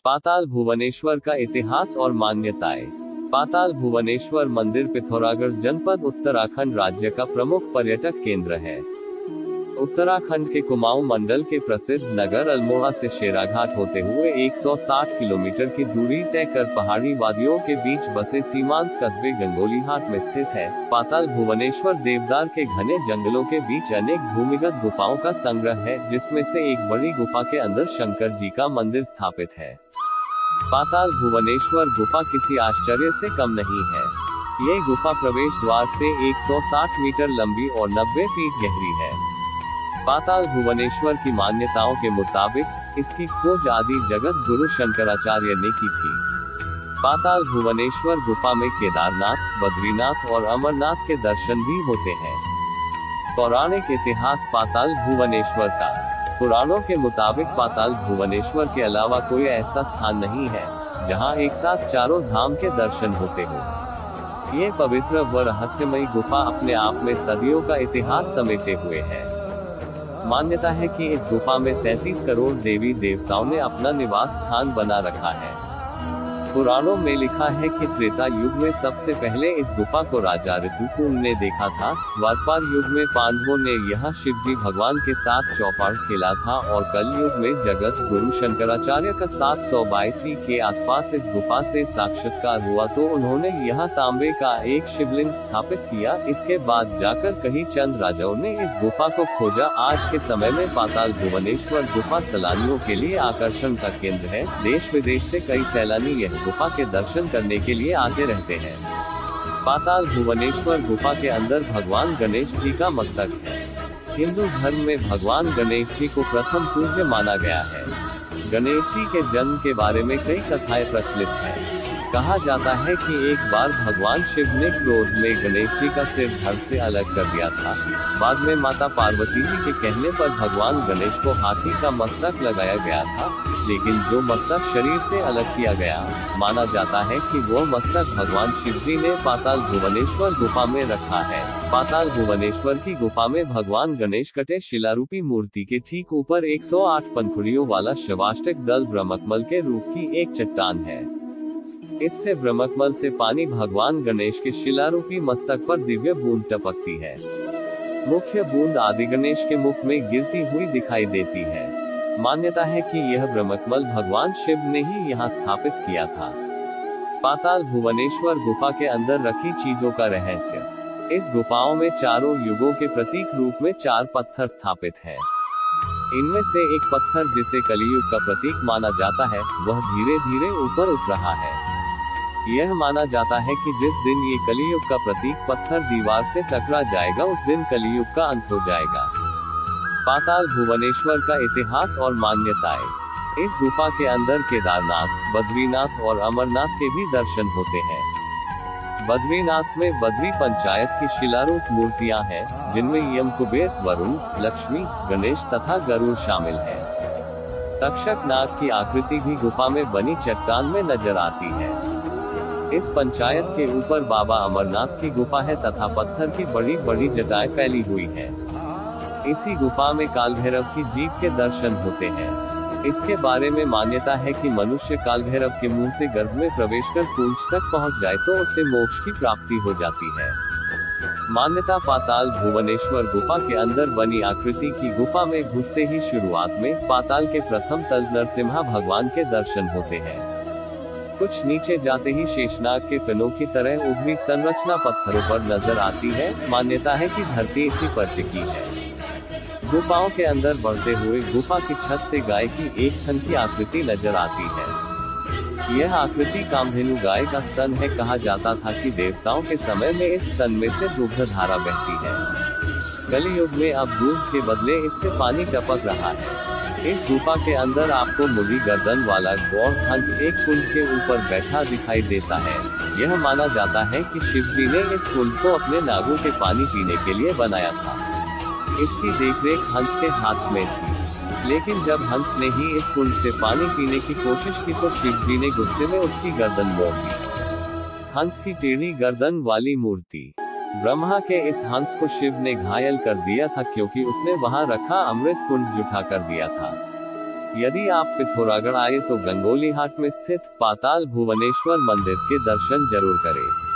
पाताल भुवनेश्वर का इतिहास और मान्यताएं। पाताल भुवनेश्वर मंदिर पिथौरागढ़ जनपद उत्तराखंड राज्य का प्रमुख पर्यटक केंद्र है। उत्तराखंड के कुमाऊं मंडल के प्रसिद्ध नगर अल्मोड़ा से शेराघाट होते हुए 160 किलोमीटर की दूरी तय कर पहाड़ी वादियों के बीच बसे सीमांत कस्बे गंगोलीहाट में स्थित है। पाताल भुवनेश्वर देवदार के घने जंगलों के बीच अनेक भूमिगत गुफाओं का संग्रह है, जिसमें से एक बड़ी गुफा के अंदर शंकर जी का मंदिर स्थापित है। पाताल भुवनेश्वर गुफा किसी आश्चर्य से कम नहीं है। ये गुफा प्रवेश द्वार से 160 मीटर लंबी और 90 फीट गहरी है। पाताल भुवनेश्वर की मान्यताओं के मुताबिक इसकी खोज आदि जगत गुरु शंकराचार्य ने की थी। पाताल भुवनेश्वर गुफा में केदारनाथ, बद्रीनाथ और अमरनाथ के दर्शन भी होते हैं। पौराणिक इतिहास पाताल भुवनेश्वर का। पुराणों के मुताबिक पाताल भुवनेश्वर के अलावा कोई ऐसा स्थान नहीं है जहां एक साथ चारों धाम के दर्शन होते हो। ये पवित्र व रहस्यमयी गुफा अपने आप में सदियों का इतिहास समेटे हुए है। मान्यता है कि इस गुफा में 33 करोड़ देवी देवताओं ने अपना निवास स्थान बना रखा है। पुराणों में लिखा है कि त्रेता युग में सबसे पहले इस गुफा को राजा ऋतुपूर्ण ने देखा था। द्वापर युग में पांडवों ने यहाँ शिव जी भगवान के साथ चौपाड़ खेला था और कल युग में जगत गुरु शंकराचार्य का 722 के आसपास इस गुफा से साक्षात्कार हुआ तो उन्होंने यहाँ तांबे का एक शिवलिंग स्थापित किया। इसके बाद जाकर कई चंद राजाओं ने इस गुफा को खोजा। आज के समय में पाताल भुवनेश्वर गुफा सैलानियों के लिए आकर्षण का केंद्र है। देश विदेश से कई सैलानी यह गुफा के दर्शन करने के लिए आते रहते हैं। पाताल भुवनेश्वर गुफा के अंदर भगवान गणेश जी का मस्तक है। हिंदू धर्म में भगवान गणेश जी को प्रथम पूज्य माना गया है। गणेश जी के जन्म के बारे में कई कथाएं प्रचलित हैं। कहा जाता है कि एक बार भगवान शिव ने क्रोध में गणेश जी का सिर धड़ से अलग कर दिया था। बाद में माता पार्वती जी के कहने पर भगवान गणेश को हाथी का मस्तक लगाया गया था, लेकिन जो मस्तक शरीर से अलग किया गया, माना जाता है कि वो मस्तक भगवान शिव जी ने पाताल भुवनेश्वर गुफा में रखा है। पाताल भुवनेश्वर की गुफा में भगवान गणेश कटे शिलारूपी मूर्ति के ठीक ऊपर 108 पंखुड़ियों वाला शिवाष्टक दल ब्रह्मकमल के रूप की एक चट्टान है। इससे ब्रह्मकमल से पानी भगवान गणेश के शिलारूपी मस्तक पर दिव्य बूंद टपकती है। मुख्य बूंद आदि गणेश के मुख में गिरती हुई दिखाई देती है। मान्यता है कि यह ब्रह्मकमल भगवान शिव ने ही यहाँ स्थापित किया था। पाताल भुवनेश्वर गुफा के अंदर रखी चीजों का रहस्य। इस गुफाओं में चारों युगों के प्रतीक रूप में 4 पत्थर स्थापित हैं। इनमें से एक पत्थर जिसे कलियुग का प्रतीक माना जाता है, वह धीरे धीरे ऊपर उठ रहा है। यह माना जाता है कि जिस दिन ये कलियुग का प्रतीक पत्थर दीवार से टकरा जाएगा, उस दिन कलियुग का अंत हो जाएगा। पाताल भुवनेश्वर का इतिहास और मान्यताएं। इस गुफा के अंदर केदारनाथ, बद्रीनाथ और अमरनाथ के भी दर्शन होते हैं। बद्रीनाथ में बद्री पंचायत की शिलारूप मूर्तियां हैं, जिनमें यम, कुबेर, वरुण, लक्ष्मी, गणेश तथा गरुड़ शामिल है। तक्षक नाग की आकृति भी गुफा में बनी चट्टान में नजर आती है। इस पंचायत के ऊपर बाबा अमरनाथ की गुफा है तथा पत्थर की बड़ी बड़ी जटाएं फैली हुई है। इसी गुफा में काल भैरव की जीभ के दर्शन होते हैं। इसके बारे में मान्यता है कि मनुष्य काल भैरव के मुंह से गर्भ में प्रवेश कर पूंछ तक पहुंच जाए तो उसे मोक्ष की प्राप्ति हो जाती है। मान्यता पाताल भुवनेश्वर गुफा के अंदर बनी आकृति की गुफा में घुसते ही शुरुआत में पाताल के प्रथम तल नरसिम्हा भगवान के दर्शन होते हैं। कुछ नीचे जाते ही शेषनाग के फनों की तरह उभरी संरचना पत्थरों पर नजर आती है। मान्यता है कि धरती इसी पर टिकी है। गुफाओं के अंदर बढ़ते हुए गुफा की छत से गाय की एक थन की आकृति नजर आती है। यह आकृति कामधेनु गाय का स्तन है। कहा जाता था कि देवताओं के समय में इस स्तन में से दुग्ध धारा बहती है। कलियुग में अब दूध के बदले इससे पानी टपक रहा है। इस गुफा के अंदर आपको मुड़ी गर्दन वाला गौर हंस एक कुंड के ऊपर बैठा दिखाई देता है। यह माना जाता है कि शिव जी ने इस कुंड को अपने नागों के पानी पीने के लिए बनाया था। इसकी देखरेख हंस के हाथ में थी, लेकिन जब हंस ने ही इस कुंड से पानी पीने की कोशिश की तो शिव जी ने गुस्से में उसकी गर्दन मोड़ दी। हंस की टेढ़ी गर्दन वाली मूर्ति। ब्रह्मा के इस हंस को शिव ने घायल कर दिया था, क्योंकि उसने वहां रखा अमृत कुंड जुठा कर दिया था। यदि आप पिथौरागढ़ आए तो गंगोली हाट में स्थित पाताल भुवनेश्वर मंदिर के दर्शन जरूर करें।